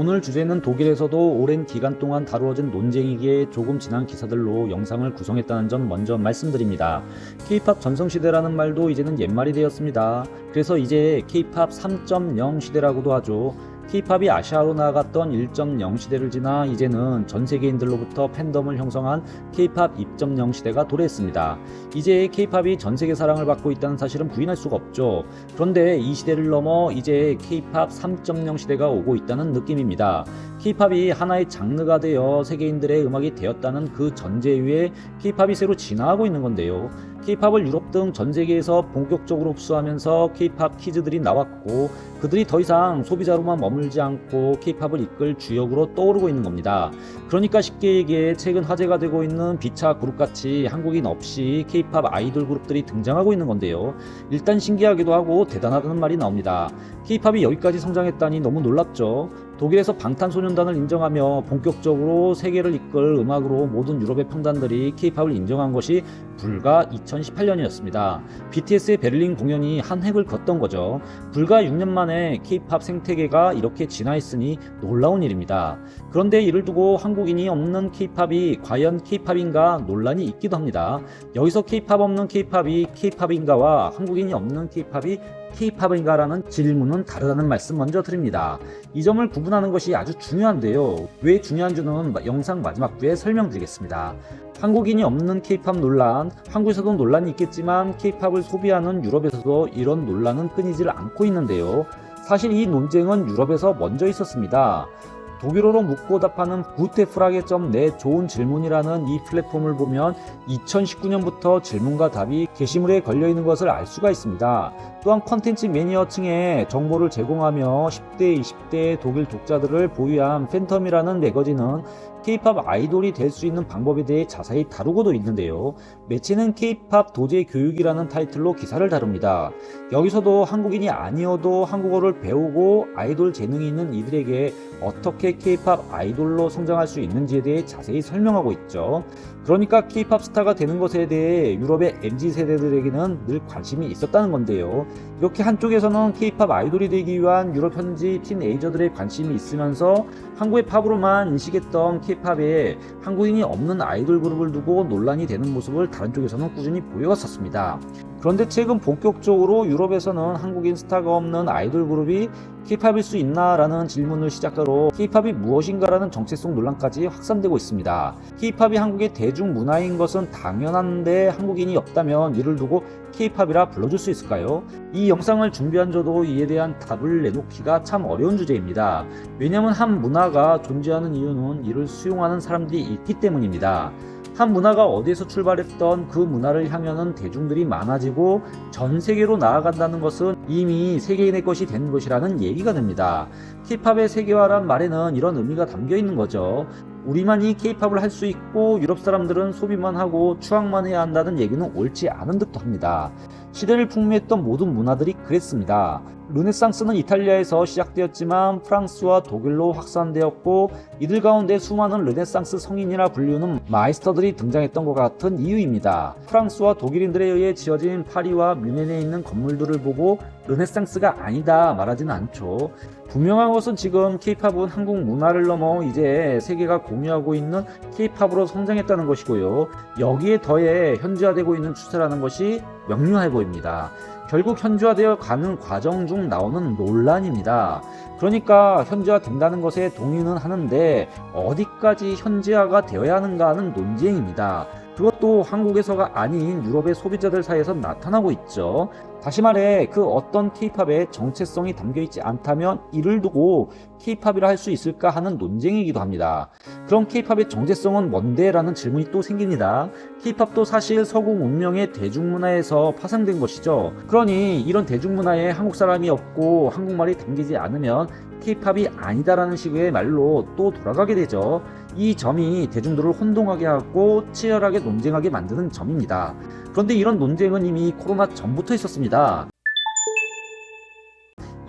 오늘 주제는 독일에서도 오랜 기간 동안 다루어진 논쟁이기에 조금 지난 기사들로 영상을 구성했다는 점 먼저 말씀드립니다. K-POP 전성시대라는 말도 이제는 옛말이 되었습니다. 그래서 이제 K-POP 3.0 시대라고도 하죠. K-POP이 아시아로 나아갔던 1.0 시대를 지나 이제는 전 세계인들로부터 팬덤을 형성한 K-POP 2.0 시대가 도래했습니다. 이제 K-POP이 전 세계 사랑을 받고 있다는 사실은 부인할 수가 없죠. 그런데 이 시대를 넘어 이제 K-POP 3.0 시대가 오고 있다는 느낌입니다. K-POP이 하나의 장르가 되어 세계인들의 음악이 되었다는 그 전제 위에 K-POP이 새로 진화하고 있는 건데요. K-POP을 유럽 등 전 세계에서 본격적으로 흡수하면서 K-POP 키즈들이 나왔고 그들이 더 이상 소비자로만 머물지 않고 K-POP을 이끌 주역으로 떠오르고 있는 겁니다. 그러니까 쉽게 얘기해 최근 화제가 되고 있는 비차 그룹같이 한국인 없이 K-POP 아이돌 그룹들이 등장하고 있는 건데요. 일단 신기하기도 하고 대단하다는 말이 나옵니다. K-POP이 여기까지 성장했다니 너무 놀랍죠. 독일에서 방탄소년단을 인정하며 본격적으로 세계를 이끌 음악으로 모든 유럽의 평단들이 K-POP을 인정한 것이 불과 2018년이었습니다. BTS의 베를린 공연이 한 획을 걷던 거죠. 불과 6년 만에 K-POP 생태계가 이렇게 진화했으니 놀라운 일입니다. 그런데 이를 두고 한국인이 없는 K-POP이 과연 K-POP인가 논란이 있기도 합니다. 여기서 K-POP 없는 K-POP이 K-POP인가와 한국인이 없는 K-POP이 K-POP인가라는 질문은 다르다는 말씀 먼저 드립니다. 이 점을 구분하는 것이 아주 중요한데요. 왜 중요한지는 영상 마지막 부에 설명드리겠습니다. 한국인이 없는 K-POP 논란, 한국에서도 논란이 있겠지만 K-POP을 소비하는 유럽에서도 이런 논란은 끊이질 않고 있는데요. 사실 이 논쟁은 유럽에서 먼저 있었습니다. 독일어로 묻고 답하는 구테프라게.넷 좋은 질문이라는 이 플랫폼을 보면 2019년부터 질문과 답이 게시물에 걸려있는 것을 알 수가 있습니다. 또한 컨텐츠 매니어층에 정보를 제공하며 10대, 20대 독일 독자들을 보유한 팬텀이라는 매거진은 K-POP 아이돌이 될 수 있는 방법에 대해 자세히 다루고도 있는데요. 매체는 K-POP 도제 교육이라는 타이틀로 기사를 다룹니다. 여기서도 한국인이 아니어도 한국어를 배우고 아이돌 재능이 있는 이들에게 어떻게 K-POP 아이돌로 성장할 수 있는지에 대해 자세히 설명하고 있죠. 그러니까 K-POP 스타가 되는 것에 대해 유럽의 MZ세대들에게는 늘 관심이 있었다는 건데요. 이렇게 한쪽에서는 K-POP 아이돌이 되기 위한 유럽 현지 틴에이저들의 관심이 있으면서 한국의 팝으로만 인식했던 K-POP에 한국인이 없는 아이돌 그룹을 두고 논란이 되는 모습을 다른 쪽에서는 꾸준히 보여왔었습니다. 그런데 최근 본격적으로 유럽에서는 한국인 스타가 없는 아이돌 그룹이 K-POP일 수 있나라는 질문을 시작으로 K-POP이 무엇인가라는 정체성 논란까지 확산되고 있습니다. K-POP이 한국의 대중문화인 것은 당연한데 한국인이 없다면 이를 두고 K-POP이라 불러줄 수 있을까요? 이 영상을 준비한 저도 이에 대한 답을 내놓기가 참 어려운 주제입니다. 왜냐하면 한 문화가 존재하는 이유는 이를 수용하는 사람들이 있기 때문입니다. 한 문화가 어디에서 출발했던 그 문화를 향하는 대중들이 많아지고 전 세계로 나아간다는 것은 이미 세계인의 것이 된 것이라는 얘기가 됩니다. K-POP의 세계화란 말에는 이런 의미가 담겨 있는 거죠. 우리만이 K-POP을 할 수 있고 유럽 사람들은 소비만 하고 추앙만 해야 한다는 얘기는 옳지 않은 듯도 합니다. 시대를 풍미했던 모든 문화들이 그랬습니다. 르네상스는 이탈리아에서 시작되었지만 프랑스와 독일로 확산되었고 이들 가운데 수많은 르네상스 성인이라 불리우는 마이스터들이 등장했던 것 같은 이유입니다. 프랑스와 독일인들에 의해 지어진 파리와 뮌헨에 있는 건물들을 보고 르네상스가 아니다 말하지는 않죠. 분명한 것은 지금 K-POP은 한국 문화를 넘어 이제 세계가 공유하고 있는 K-POP으로 성장했다는 것이고요. 여기에 더해 현지화되고 있는 추세라는 것이 명료해 보입니다. 결국 현지화되어 가는 과정 중 나오는 논란입니다. 그러니까 현지화 된다는 것에 동의는 하는데 어디까지 현지화가 되어야 하는가 하는 논쟁입니다. 그것도 한국에서가 아닌 유럽의 소비자들 사이에서 나타나고 있죠. 다시 말해 그 어떤 K-POP의 정체성이 담겨있지 않다면 이를 두고 K-POP이라 할 수 있을까 하는 논쟁이기도 합니다. 그럼 K-POP의 정체성은 뭔데? 라는 질문이 또 생깁니다. K-POP도 사실 서구 문명의 대중문화에서 파생된 것이죠. 그러니 이런 대중문화에 한국 사람이 없고 한국말이 담기지 않으면 K-POP이 아니다라는 식의 말로 또 돌아가게 되죠. 이 점이 대중들을 혼동하게 하고 치열하게 논쟁하게 만드는 점입니다. 그런데 이런 논쟁은 이미 코로나 전부터 있었습니다.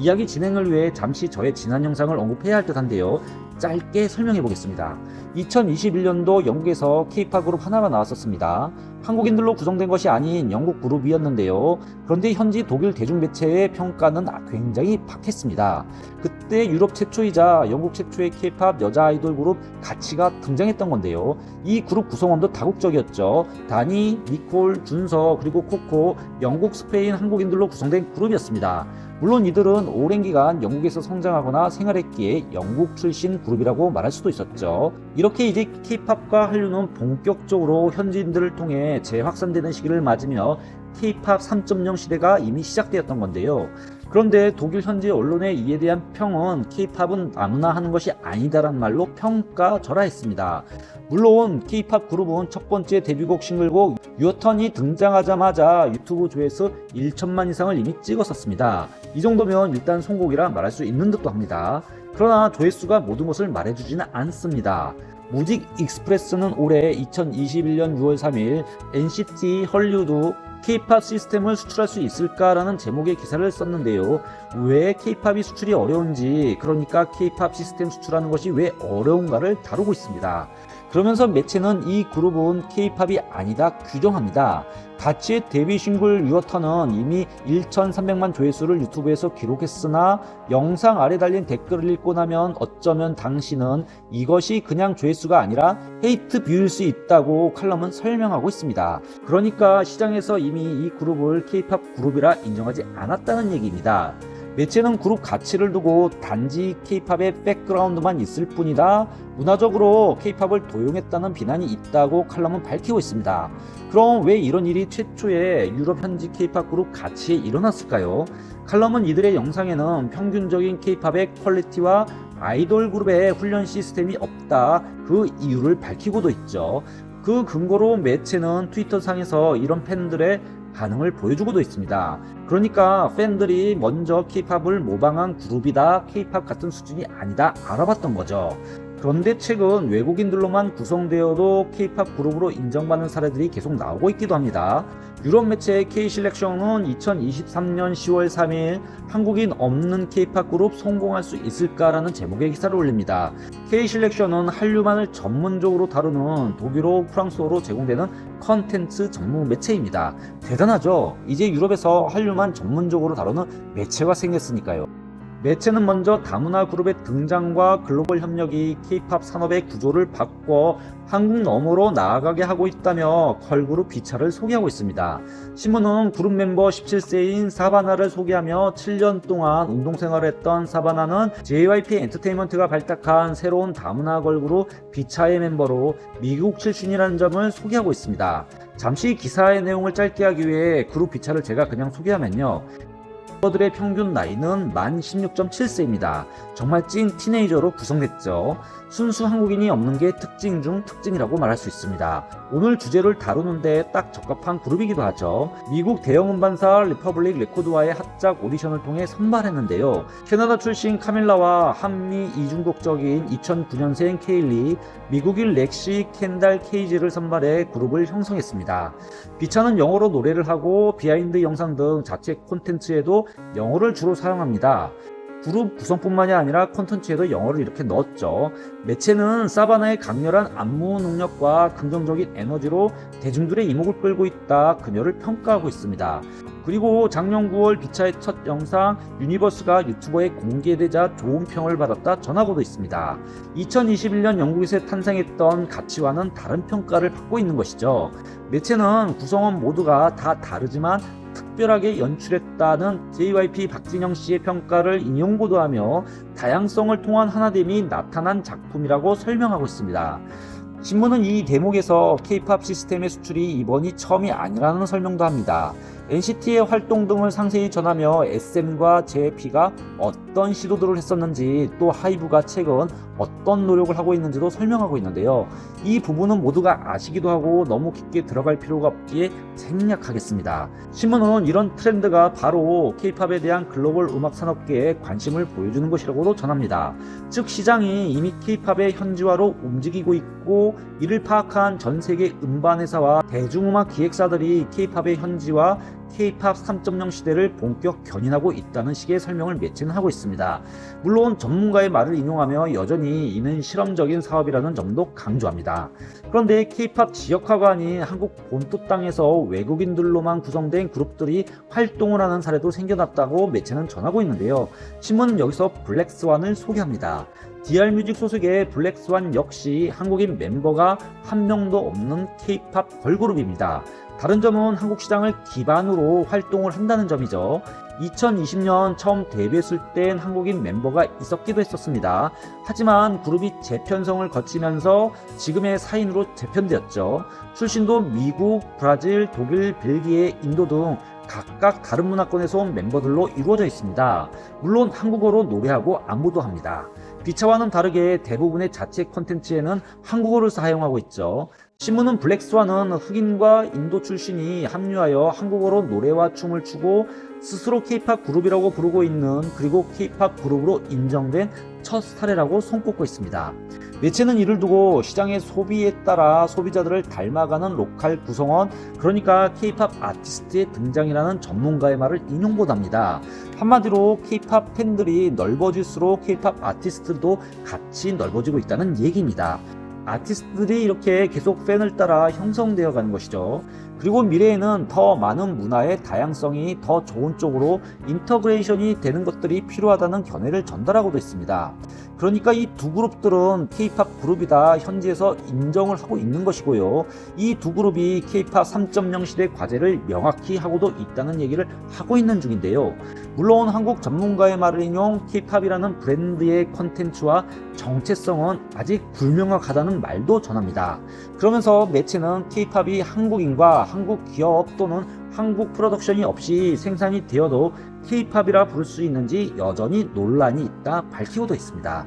이야기 진행을 위해 잠시 저의 지난 영상을 언급해야 할 듯한데요. 짧게 설명해 보겠습니다. 2021년도 영국에서 K-POP 그룹 하나가 나왔었습니다. 한국인들로 구성된 것이 아닌 영국 그룹이었는데요. 그런데 현지 독일 대중매체의 평가는 굉장히 박했습니다. 그때 유럽 최초이자 영국 최초의 K-팝 여자 아이돌 그룹 가치가 등장했던 건데요. 이 그룹 구성원도 다국적이었죠. 다니, 니콜, 준서, 그리고 코코, 영국, 스페인, 한국인들로 구성된 그룹이었습니다. 물론 이들은 오랜 기간 영국에서 성장하거나 생활했기에 영국 출신 그룹이라고 말할 수도 있었죠. 이렇게 이제 K-팝과 한류는 본격적으로 현지인들을 통해 재확산되는 시기를 맞으며 K-팝 3.0 시대가 이미 시작되었던 건데요. 그런데 독일 현지 언론의 이에 대한 평은 K-팝은 아무나 하는 것이 아니다라는 말로 평가절하했습니다. 물론 K-팝 그룹은 첫 번째 데뷔곡 싱글곡 유어턴이 등장하자마자 유튜브 조회수 1천만 이상을 이미 찍었었습니다. 이 정도면 일단 성공이라 말할 수 있는 듯도 합니다. 그러나 조회수가 모든 것을 말해주지는 않습니다. 무직 익스프레스는 올해 2021년 6월 3일 NCT 헐리우드 K-팝 시스템을 수출할 수 있을까라는 제목의 기사를 썼는데요. 왜 K-팝이 수출이 어려운지, 그러니까 K-팝 시스템 수출하는 것이 왜 어려운가를 다루고 있습니다. 그러면서 매체는 이 그룹은 K-팝이 아니다 규정합니다. 가치의 데뷔 싱글 유어턴은 이미 1,300만 조회수를 유튜브에서 기록했으나 영상 아래 달린 댓글을 읽고 나면 어쩌면 당신은 이것이 그냥 조회수가 아니라 헤이트 뷰일 수 있다고 칼럼은 설명하고 있습니다. 그러니까 시장에서 이미 이 그룹을 K-팝 그룹이라 인정하지 않았다는 얘기입니다. 매체는 그룹 가치를 두고 단지 K-팝의 백그라운드만 있을 뿐이다, 문화적으로 K-팝을 도용했다는 비난이 있다고 칼럼은 밝히고 있습니다. 그럼 왜 이런 일이 최초의 유럽 현지 K-팝 그룹 가치에 일어났을까요? 칼럼은 이들의 영상에는 평균적인 K-팝의 퀄리티와 아이돌 그룹의 훈련 시스템이 없다, 그 이유를 밝히고도 있죠. 그 근거로 매체는 트위터상에서 이런 팬들의 반응을 보여주고도 있습니다. 그러니까 팬들이 먼저 K-팝을 모방한 그룹이다, K-팝 같은 수준이 아니다 알아봤던 거죠. 그런데 최근 외국인들로만 구성되어도 K-팝 그룹으로 인정받는 사례들이 계속 나오고 있기도 합니다. 유럽 매체 K-실렉션은 2023년 10월 3일 한국인 없는 K-팝 그룹 성공할 수 있을까라는 제목의 기사를 올립니다. K-실렉션은 한류만을 전문적으로 다루는 독일어, 프랑스어로 제공되는 컨텐츠 전문 매체입니다. 대단하죠? 이제 유럽에서 한류만 전문적으로 다루는 매체가 생겼으니까요. 매체는 먼저 다문화 그룹의 등장과 글로벌 협력이 K-팝 산업의 구조를 바꿔 한국 너머로 나아가게 하고 있다며 걸그룹 비차를 소개하고 있습니다. 신문은 그룹 멤버 17세인 사바나를 소개하며 7년 동안 운동생활을 했던 사바나는 JYP 엔터테인먼트가 발탁한 새로운 다문화 걸그룹 비차의 멤버로 미국 출신이라는 점을 소개하고 있습니다. 잠시 기사의 내용을 짧게 하기 위해 그룹 비차를 제가 그냥 소개하면요. 멤버들의 평균 나이는 만 16.7세입니다. 정말 찐 티네이저로 구성됐죠. 순수 한국인이 없는 게 특징 중 특징이라고 말할 수 있습니다. 오늘 주제를 다루는데 딱 적합한 그룹이기도 하죠. 미국 대형 음반사 리퍼블릭 레코드와의 합작 오디션을 통해 선발했는데요. 캐나다 출신 카밀라와 한미 이중국적인 2009년생 케일리, 미국인 렉시, 켄달, 케이지를 선발해 그룹을 형성했습니다. 비차는 영어로 노래를 하고 비하인드 영상 등 자체 콘텐츠에도 영어를 주로 사용합니다. 그룹 구성뿐만이 아니라 콘텐츠에도 영어를 이렇게 넣었죠. 매체는 사바나의 강렬한 안무 능력과 긍정적인 에너지로 대중들의 이목을 끌고 있다, 그녀를 평가하고 있습니다. 그리고 작년 9월 비차의 첫 영상 유니버스가 유튜버에 공개되자 좋은 평을 받았다 전하고도 있습니다. 2021년 영국에서 탄생했던 가치와는 다른 평가를 받고 있는 것이죠. 매체는 구성원 모두가 다 다르지만 특별하게 연출했다는 JYP 박진영 씨의 평가를 인용보도하며 다양성을 통한 하나됨이 나타난 작품이라고 설명하고 있습니다. 신문은 이 대목에서 K-팝 시스템의 수출이 이번이 처음이 아니라는 설명도 합니다. NCT의 활동 등을 상세히 전하며 SM과 JYP가 어떤 시도들을 했었는지, 또 하이브가 최근 어떤 노력을 하고 있는지도 설명하고 있는데요. 이 부분은 모두가 아시기도 하고 너무 깊게 들어갈 필요가 없기에 생략하겠습니다. 신문은 이런 트렌드가 바로 K-팝에 대한 글로벌 음악 산업계에 관심을 보여주는 것이라고도 전합니다. 즉 시장이 이미 K-팝의 현지화로 움직이고 있고, 이를 파악한 전 세계 음반 회사와 대중음악 기획사들이 K-팝의 현지화, K-팝 3.0 시대를 본격 견인하고 있다는 식의 설명을 매체는 하고 있습니다. 물론 전문가의 말을 인용하며 여전히 이는 실험적인 사업이라는 점도 강조합니다. 그런데 K-팝 지역화가 아닌 한국 본토 땅에서 외국인들로만 구성된 그룹들이 활동을 하는 사례도 생겨났다고 매체는 전하고 있는데요. 신문은 여기서 블랙스완을 소개합니다. DR뮤직 소속의 블랙스완 역시 한국인 멤버가 한 명도 없는 K-팝 걸그룹입니다. 다른 점은 한국 시장을 기반으로 활동을 한다는 점이죠. 2020년 처음 데뷔했을 땐 한국인 멤버가 있었기도 했었습니다. 하지만 그룹이 재편성을 거치면서 지금의 사인으로 재편되었죠. 출신도 미국, 브라질, 독일, 벨기에, 인도 등 각각 다른 문화권에서 온 멤버들로 이루어져 있습니다. 물론 한국어로 노래하고 안무도 합니다. 비차와는 다르게 대부분의 자체 콘텐츠에는 한국어를 사용하고 있죠. 신문은 블랙스완은 흑인과 인도 출신이 합류하여 한국어로 노래와 춤을 추고 스스로 K-팝 그룹이라고 부르고 있는, 그리고 K-팝 그룹으로 인정된 첫 사례라고 손꼽고 있습니다. 매체는 이를 두고 시장의 소비에 따라 소비자들을 닮아가는 로컬 구성원, 그러니까 K-팝 아티스트의 등장이라는 전문가의 말을 인용 못합니다. 한마디로 K-팝 팬들이 넓어질수록 K-팝 아티스트도 같이 넓어지고 있다는 얘기입니다. 아티스트들이 이렇게 계속 팬을 따라 형성되어 가는 것이죠. 그리고 미래에는 더 많은 문화의 다양성이 더 좋은 쪽으로 인터그레이션이 되는 것들이 필요하다는 견해를 전달하고도 있습니다. 그러니까 이 두 그룹들은 K-팝 그룹이다 현지에서 인정을 하고 있는 것이고요. 이 두 그룹이 K-팝 3.0 시대 과제를 명확히 하고도 있다는 얘기를 하고 있는 중인데요. 물론 한국 전문가의 말을 인용 K-팝이라는 브랜드의 콘텐츠와 정체성은 아직 불명확하다는 말도 전합니다. 그러면서 매체는 K-팝이 한국인과 한국 기업 또는 한국 프로덕션이 없이 생산이 되어도 K-팝이라 부를 수 있는지 여전히 논란이 있다 밝히고도 있습니다.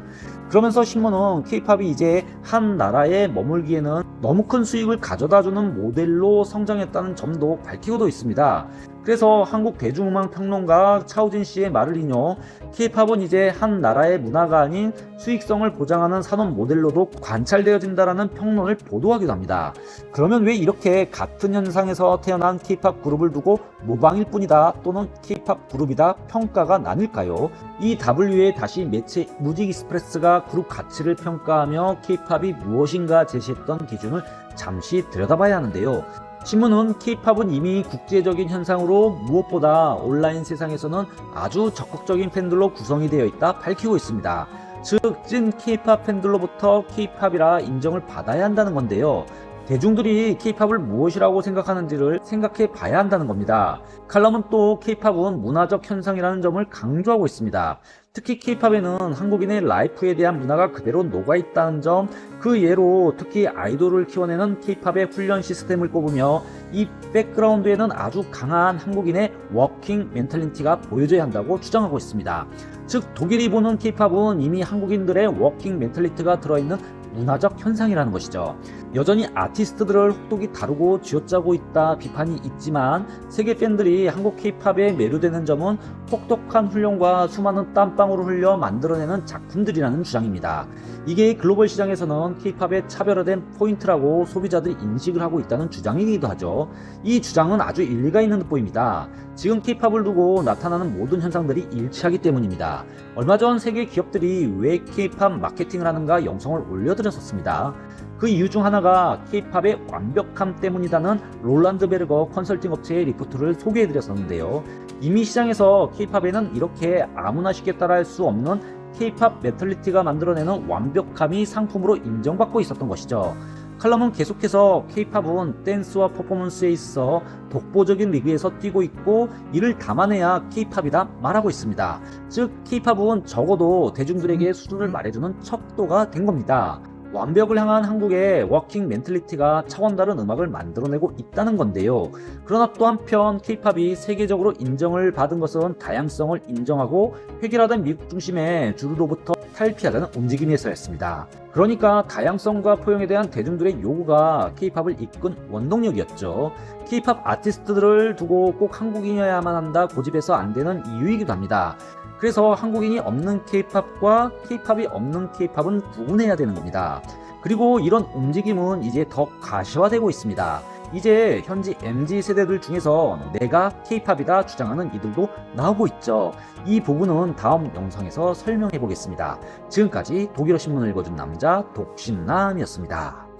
그러면서 신문은 K-팝이 이제 한 나라에 머물기에는 너무 큰 수익을 가져다주는 모델로 성장했다는 점도 밝히고도 있습니다. 그래서 한국 대중음악 평론가 차우진 씨의 말을 인용, K-팝은 이제 한 나라의 문화가 아닌 수익성을 보장하는 산업 모델로도 관찰되어진다라는 평론을 보도하기도 합니다. 그러면 왜 이렇게 같은 현상에서 태어난 K-팝 그룹을 두고 모방일 뿐이다 또는 K-팝 그룹이다 평가가 나뉠까요? 이 답을 위해 다시 매체 뮤직익스프레스가 그룹 가치를 평가하며 K-팝이 무엇인가 제시했던 기준을 잠시 들여다봐야 하는데요. 신문은 K-팝은 이미 국제적인 현상으로 무엇보다 온라인 세상에서는 아주 적극적인 팬들로 구성이 되어 있다 밝히고 있습니다. 즉, 찐 K-팝 팬들로부터 K-팝이라 인정을 받아야 한다는 건데요. 대중들이 K-팝을 무엇이라고 생각하는지를 생각해 봐야 한다는 겁니다. 칼럼은 또 K-팝은 문화적 현상이라는 점을 강조하고 있습니다. 특히 K-팝에는 한국인의 라이프에 대한 문화가 그대로 녹아있다는 점, 그 예로 특히 아이돌을 키워내는 K-팝의 훈련 시스템을 꼽으며 이 백그라운드에는 아주 강한 한국인의 워킹 멘탈리티가 보여져야 한다고 주장하고 있습니다. 즉, 독일이 보는 K-팝은 이미 한국인들의 워킹 멘탈리티가 들어있는 문화적 현상이라는 것이죠. 여전히 아티스트들을 혹독히 다루고 쥐어짜고 있다 비판이 있지만 세계 팬들이 한국 K-팝에 매료되는 점은 혹독한 훈련과 수많은 땀방울을 흘려 만들어내는 작품들이라는 주장입니다. 이게 글로벌 시장에서는 K-팝의 차별화된 포인트라고 소비자들이 인식을 하고 있다는 주장이기도 하죠. 이 주장은 아주 일리가 있는 듯 보입니다. 지금 K-팝을 두고 나타나는 모든 현상들이 일치하기 때문입니다. 얼마 전 세계 기업들이 왜 K-팝 마케팅을 하는가 영상을 올려드렸었습니다. 그 이유 중 하나가 K-팝의 완벽함 때문이라는 롤란드 베르거 컨설팅 업체의 리포트를 소개해드렸었는데요. 이미 시장에서 K-팝에는 이렇게 아무나 쉽게 따라할 수 없는 K-팝 멘탈리티가 만들어내는 완벽함이 상품으로 인정받고 있었던 것이죠. 칼럼은 계속해서 K-팝은 댄스와 퍼포먼스에 있어 독보적인 리그에서 뛰고 있고 이를 담아내야 K-팝이다 말하고 있습니다. 즉 K-팝은 적어도 대중들에게 수준을 말해주는 척도가 된 겁니다. 완벽을 향한 한국의 워킹 멘탈리티가 차원 다른 음악을 만들어내고 있다는 건데요. 그러나 또 한편 K-팝이 세계적으로 인정을 받은 것은 다양성을 인정하고 획일화된 미국 중심의 주류로부터 탈피하자는 움직임에서였습니다. 그러니까 다양성과 포용에 대한 대중들의 요구가 K-팝을 이끈 원동력이었죠. K-팝 아티스트들을 두고 꼭 한국인이어야만 한다 고집해서 안 되는 이유이기도 합니다. 그래서 한국인이 없는 K-팝과 K-팝이 없는 K-팝은 구분해야 되는 겁니다. 그리고 이런 움직임은 이제 더 가시화되고 있습니다. 이제 현지 MZ 세대들 중에서 내가 K-팝이다 주장하는 이들도 나오고 있죠. 이 부분은 다음 영상에서 설명해 보겠습니다. 지금까지 독일어 신문을 읽어준 남자 독신남이었습니다.